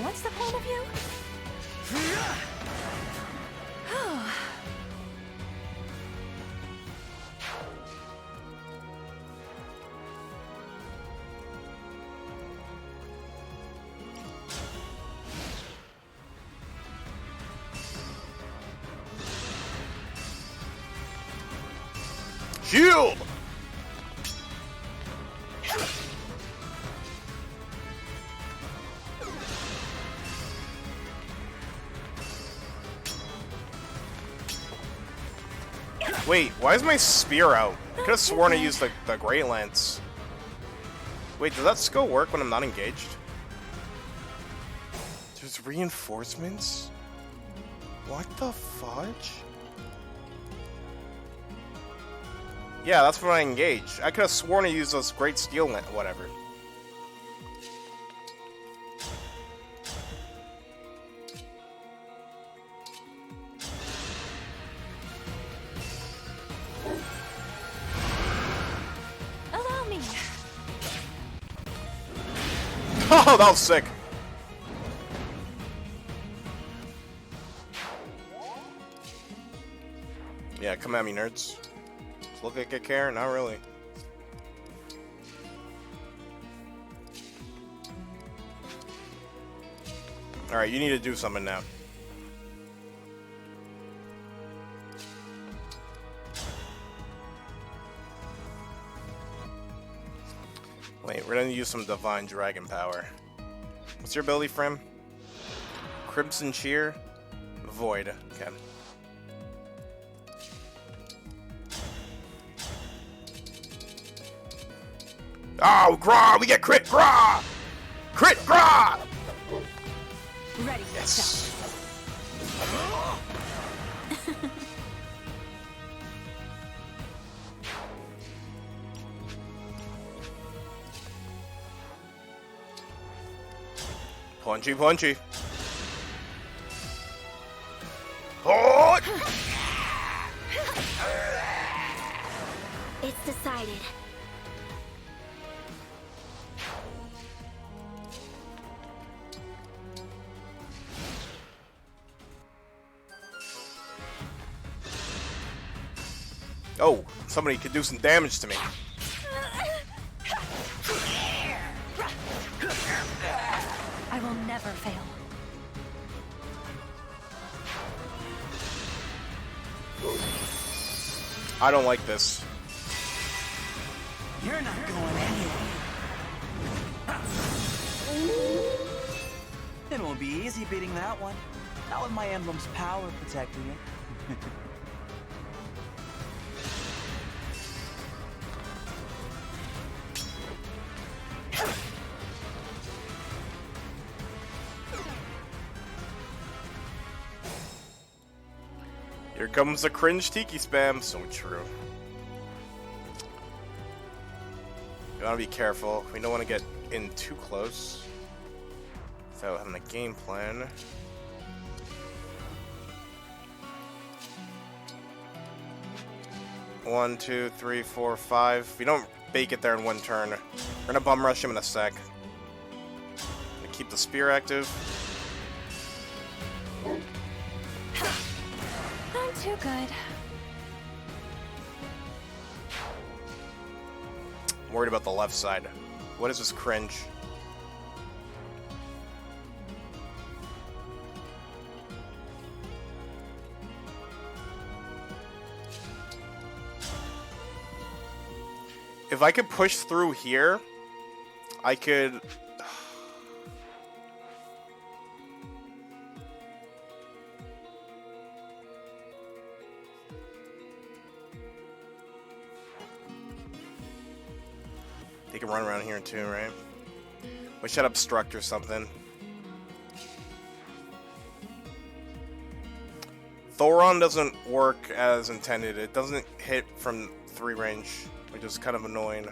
What's the point of you? Shield! Wait, why is my spear out? I could have sworn I used the Great Lance. Wait, does that skill work when I'm not engaged? There's reinforcements? What the fudge? Yeah, that's when I engage. I could have sworn I used those great steel lance, whatever. Allow me. Oh, that was sick. Yeah, come at me, nerds. Look like I care? Not really. Alright, you need to do something now. Wait, we're gonna use some Divine Dragon Power. What's your ability, Frem? Crimson Cheer? Void. Okay. Oh, Gra! We get crit Gra! Crit Gra! Ready. Yes. Punchy, punchy. Oh! It's decided. Oh, somebody could do some damage to me. I will never fail. I don't like this. You're not going anywhere. It won't be easy beating that one. Not with my emblem's power protecting it. Here comes the cringe tiki spam. So true. You want to be careful. We don't want to get in too close without having a game plan. 1, 2, 3, 4, 5. If we don't bake it there in one turn, we're gonna bum rush him in a sec. Gonna keep the spear active. Not too good. I'm worried about the left side. What is this cringe? If I could push through here, I could... They can run around here too, right? We should obstruct or something. Thoron doesn't work as intended. It doesn't hit from 3 range, which is kind of annoying.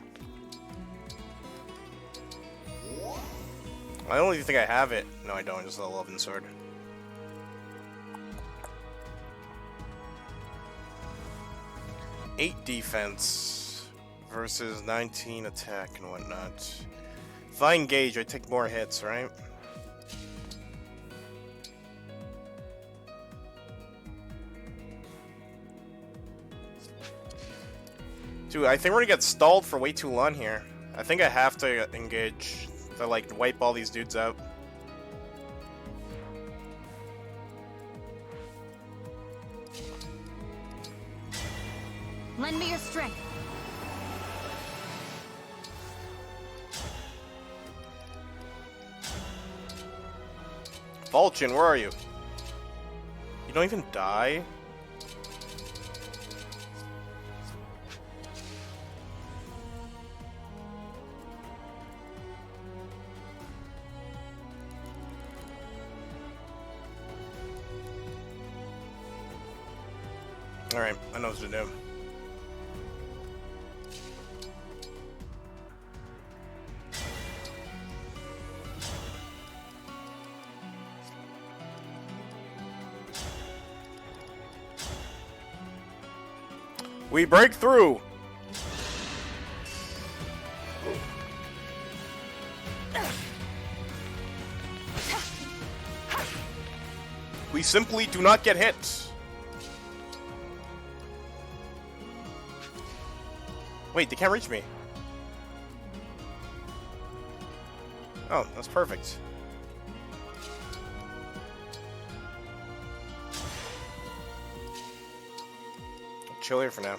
I don't even think I have it. No, I don't. Just a 11 sword. Eight defense versus 19 attack and whatnot. If I engage, I take more hits, right? Dude, I think we're gonna get stalled for way too long here. I think I have to engage to, like, wipe all these dudes out. Lend me your strength. Vulcan, where are you? You don't even die? Alright, I know what to do. We break through! We simply do not get hit. Wait, they can't reach me. Oh, that's perfect. I'll chill here for now.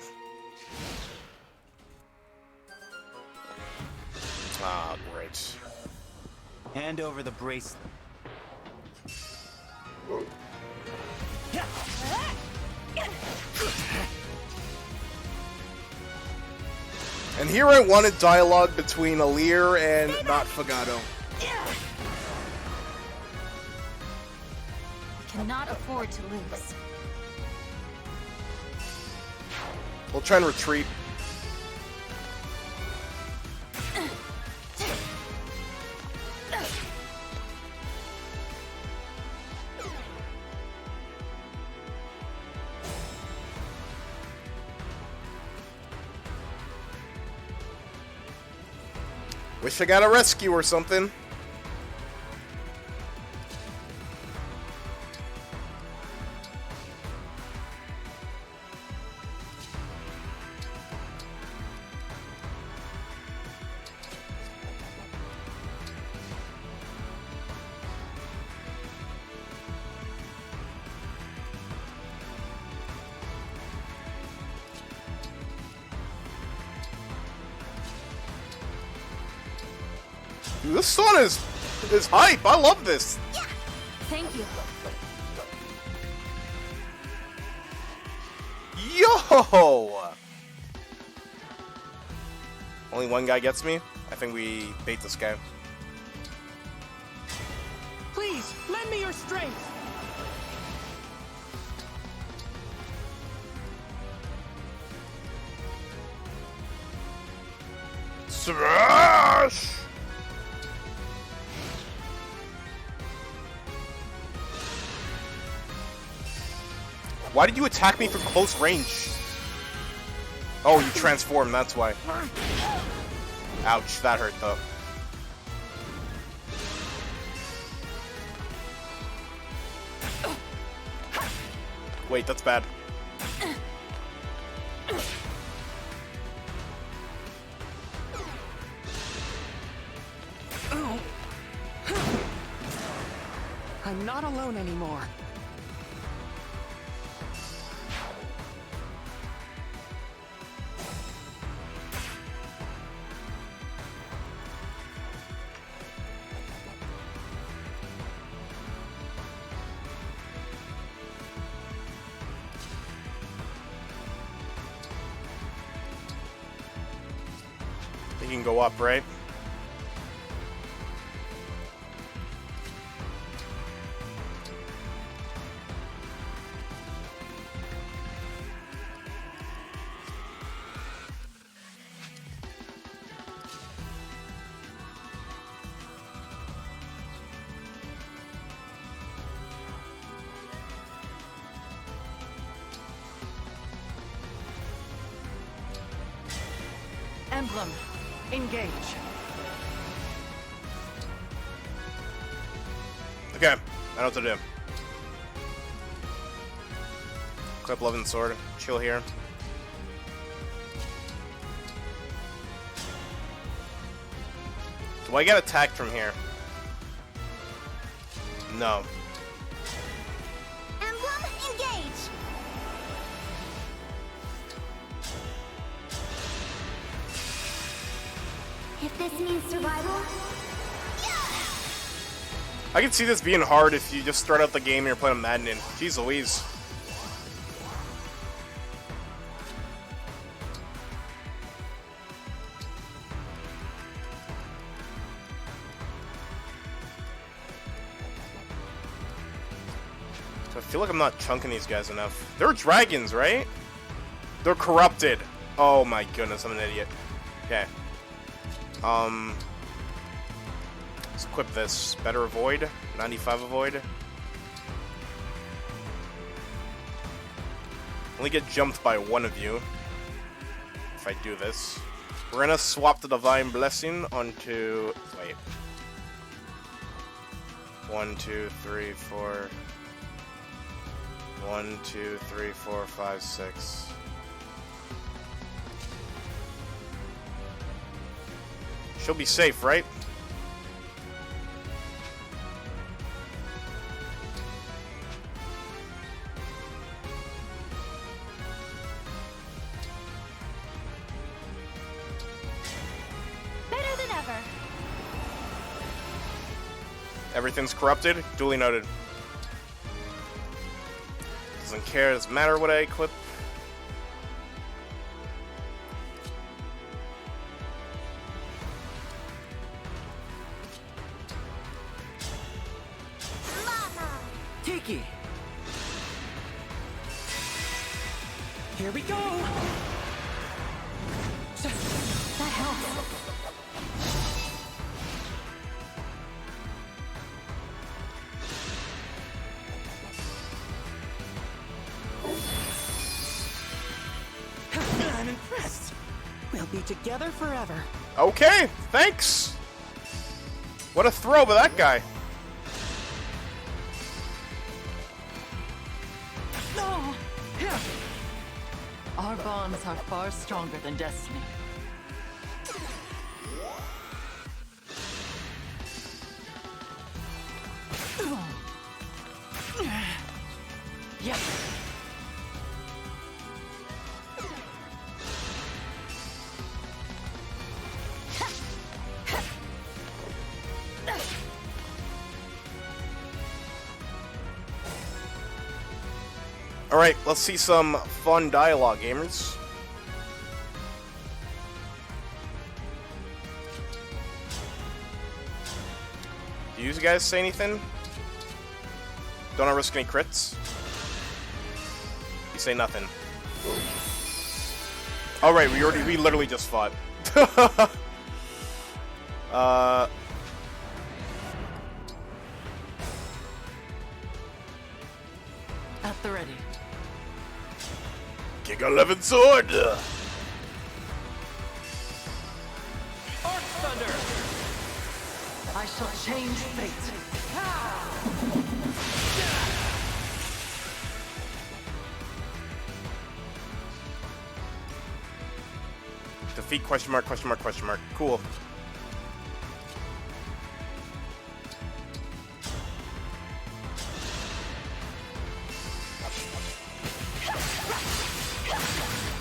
Ah, great. Hand over the bracelet. And here I wanted dialogue between Alir and not Fagato. We cannot afford to lose. We'll try and retreat. Wish I got a rescue or something. Dude, this song is hype. I love this. Yeah. Thank you. Yo! Only one guy gets me. I think we bait this guy. Please, lend me your strength. Smash! Why did you attack me from close range? Oh, you transform, that's why. Ouch, that hurt though. Wait, that's bad. I'm not alone anymore. You can go up, right? Emblem, engage. Okay, I know what to do. Equip Levin Sword. Chill here. Do I get attacked from here? No. Emblem, engage! If this means survival... I can see this being hard if you just start out the game and you're playing Madden in. Jeez Louise. So I feel like I'm not chunking these guys enough. They're dragons, right? They're corrupted. Oh my goodness, I'm an idiot. Okay. Let's equip this. Better avoid. 95 avoid. Only get jumped by one of you. If I do this. We're gonna swap the Divine Blessing onto... Wait. 1, 2, 3, 4... 1, 2, 3, 4, 5, 6... She'll be safe, right? Better than ever. Everything's corrupted. Duly noted. Doesn't care. Doesn't matter what I equip. Tiki! Here we go! That helps. I'm impressed. We'll be together forever. Okay, thanks. What a throw by that guy. No! Our bonds are far stronger than destiny. Yep. Alright, let's see some fun dialogue, gamers. Do you guys say anything? Don't I risk any crits? You say nothing. Alright, we literally just fought. At the ready. King 11 sword! I shall change fate. Defeat question mark, question mark, question mark. Cool.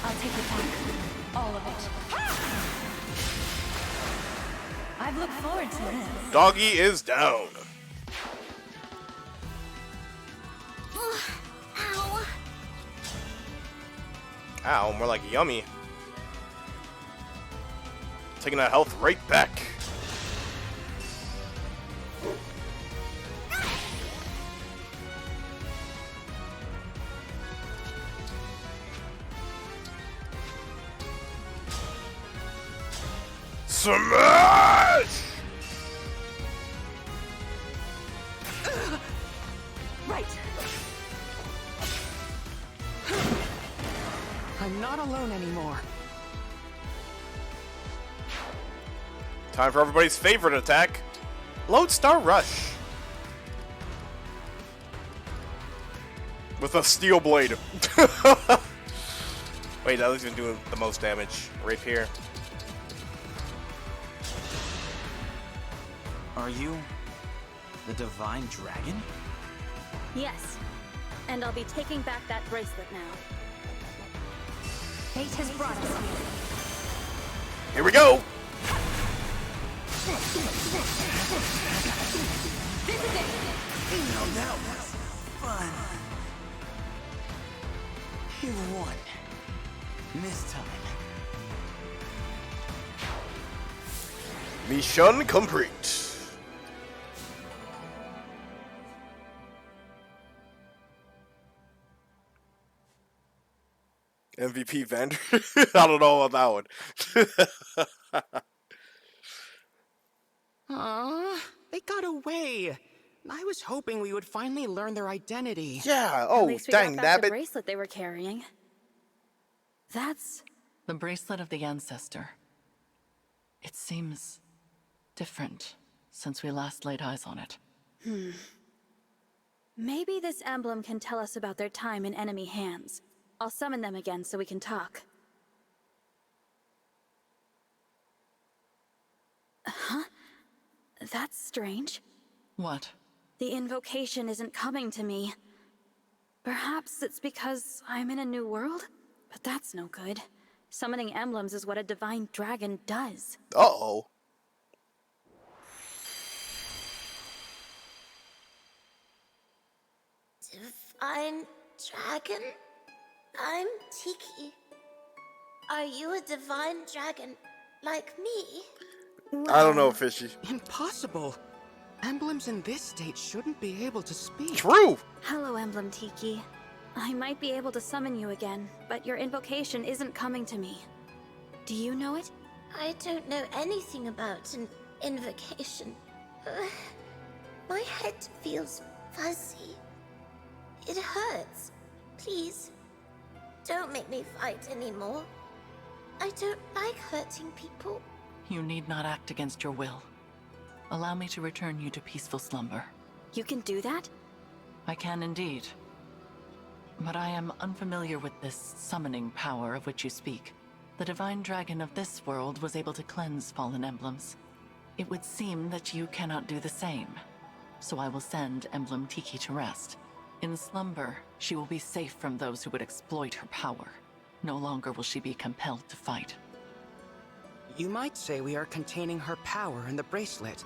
I'll take it back. All of it. I've looked forward to this. Doggy is down. Ow. Ow, more like yummy. Taking that health right back. Smash! Right. I'm not alone anymore. Time for everybody's favorite attack, Lodestar Rush. With a steel blade. Wait, that was even doing the most damage right here. Are you the Divine Dragon? Yes. And I'll be taking back that bracelet now. Fate has brought us here. Here we go. This is it! Now that was fun. You won. This time. Mission complete. MVP Vander? I don't know about that one. They got away. I was hoping we would finally learn their identity. Yeah, At oh, least we dang got back the nabbit. bracelet they were carrying. That's... The bracelet of the ancestor. It seems different since we last laid eyes on it. Maybe this emblem can tell us about their time in enemy hands. I'll summon them again so we can talk. Huh? That's strange. What? The invocation isn't coming to me. Perhaps it's because I'm in a new world? But that's no good. Summoning emblems is what a divine dragon does. Uh-oh. Divine Dragon? I'm Tiki. Are you a divine dragon like me? I don't know, Fishy. Impossible. Emblems in this state shouldn't be able to speak. True. Hello, Emblem Tiki. I might be able to summon you again, but your invocation isn't coming to me. Do you know it? I don't know anything about an invocation. My head feels fuzzy. It hurts. Please, don't make me fight anymore. I don't like hurting people. You need not act against your will. Allow me to return you to peaceful slumber. You can do that? I can indeed. But I am unfamiliar with this summoning power of which you speak. The divine dragon of this world was able to cleanse fallen emblems. It would seem that you cannot do the same. So I will send Emblem Tiki to rest. In slumber, she will be safe from those who would exploit her power. No longer will she be compelled to fight. You might say we are containing her power in the bracelet.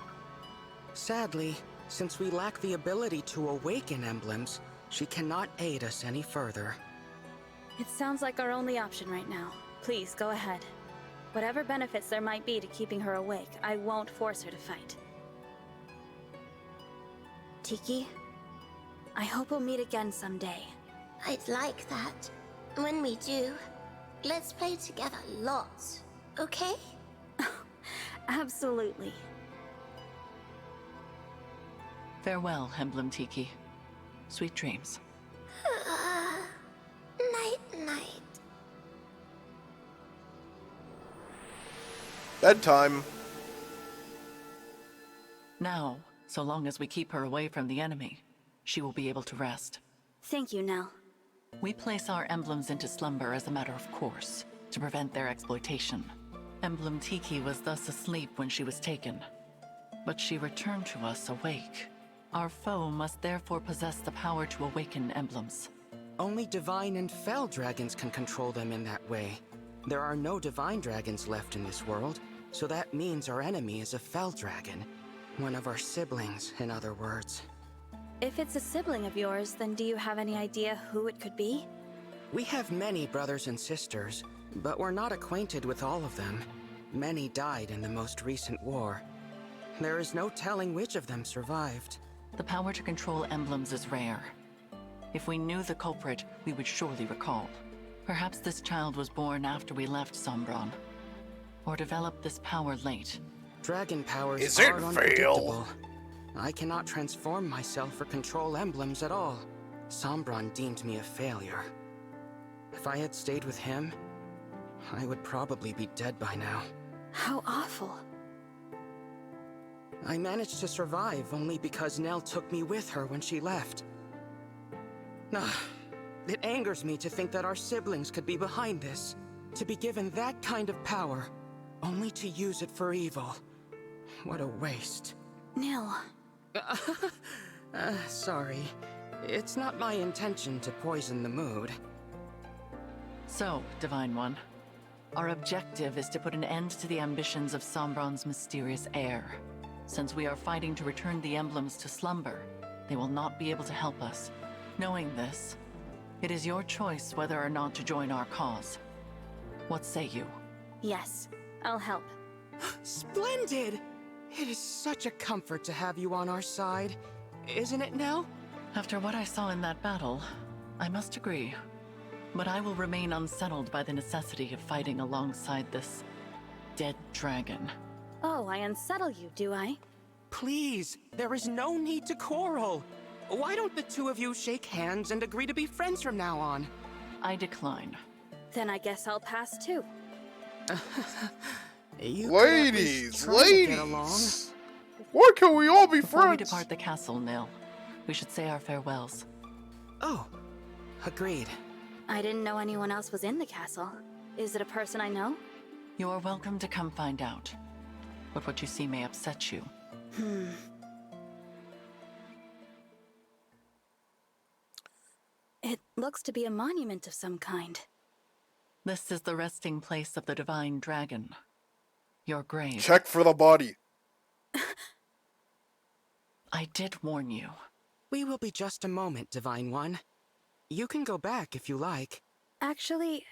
Sadly, since we lack the ability to awaken emblems, she cannot aid us any further. It sounds like our only option right now. Please, go ahead. Whatever benefits there might be to keeping her awake, I won't force her to fight. Tiki, I hope we'll meet again someday. I'd like that. When we do, let's play together lots, okay? Absolutely. Farewell, Emblem Tiki. Sweet dreams. Night-night. Bedtime. Now, so long as we keep her away from the enemy, she will be able to rest. Thank you, Nell. We place our emblems into slumber as a matter of course, to prevent their exploitation. Emblem Tiki was thus asleep when she was taken. But she returned to us awake. Our foe must therefore possess the power to awaken emblems. Only divine and fell dragons can control them in that way. There are no divine dragons left in this world, so that means our enemy is a fell dragon. One of our siblings, in other words. If it's a sibling of yours, then do you have any idea who it could be? We have many brothers and sisters, but we're not acquainted with all of them. Many died in the most recent war. There is no telling which of them survived. The power to control emblems is rare. If we knew the culprit, we would surely recall. Perhaps this child was born after we left Sombron, or developed this power late. Dragon powers Is it are fail? unpredictable. I cannot transform myself or control emblems at all. Sombron deemed me a failure. If I had stayed with him, I would probably be dead by now. How awful. I managed to survive only because Nell took me with her when she left. It angers me to think that our siblings could be behind this. To be given that kind of power, only to use it for evil. What a waste. Nil. Sorry. It's not my intention to poison the mood. So, Divine One, our objective is to put an end to the ambitions of Sombron's mysterious heir. Since we are fighting to return the emblems to slumber, they will not be able to help us. Knowing this, it is your choice whether or not to join our cause. What say you? Yes, I'll help. Splendid! It is such a comfort to have you on our side. Isn't it, Nell? After what I saw in that battle, I must agree. But I will remain unsettled by the necessity of fighting alongside this dead dragon. Oh, I unsettle you, do I? Please, there is no need to quarrel. Why don't the two of you shake hands and agree to be friends from now on? I decline. Then I guess I'll pass too. You could at Ladies, least try to get along. ladies! Why can't we all be Before we friends? depart the castle, Nil, we should say our farewells. Oh, agreed. I didn't know anyone else was in the castle. Is it a person I know? You are welcome to come find out. But what you see may upset you. It looks to be a monument of some kind. This is the resting place of the divine dragon. Your grave. Check for the body. I did warn you. We will be just a moment, Divine One. You can go back if you like. Actually,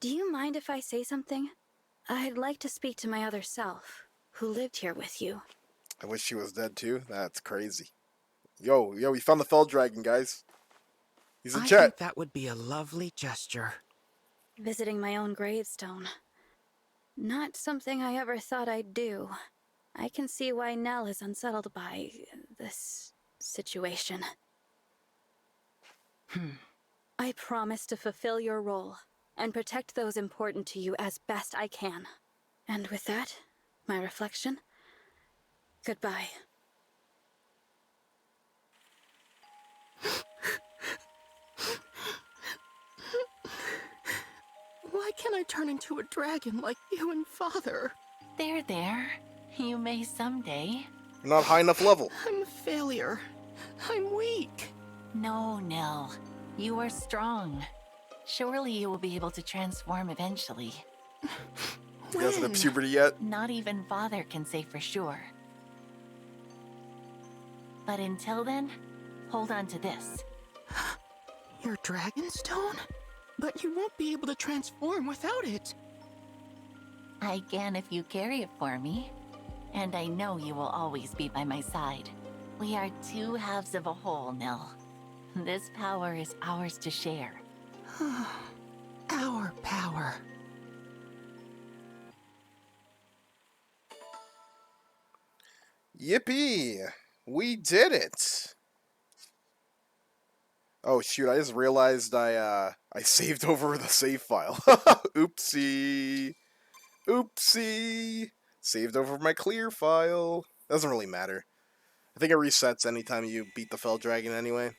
do you mind if I say something? I'd like to speak to my other self, who lived here with you. I wish she was dead too. That's crazy. Yo, we found the fell dragon, guys. He's in I chat. think that would be a lovely gesture. Visiting my own gravestone. Not something I ever thought I'd do. I can see why Nell is unsettled by this situation. I promise to fulfill your role and protect those important to you as best I can. And with that, my reflection, goodbye. Why can't I turn into a dragon like you and Father? There. You may someday. We're not high enough level. I'm a failure. I'm weak. No, Nell. You are strong. Surely you will be able to transform eventually. He doesn't have puberty yet. Not even Father can say for sure. But until then, hold on to this. Your Dragonstone? But you won't be able to transform without it. I can if you carry it for me. And I know you will always be by my side. We are two halves of a whole, Nell. This power is ours to share. Our power. Yippee! We did it! Oh shoot, I just realized I saved over the save file. Oopsie! Oopsie! Saved over my clear file. Doesn't really matter. I think it resets anytime you beat the Fell Dragon anyway.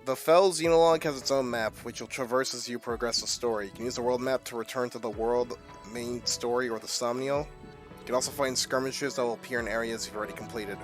The Fell Xenologue has its own map, which you'll traverse as you progress the story. You can use the world map to return to the world main story or the Somnial. You can also find skirmishes that will appear in areas you've already completed.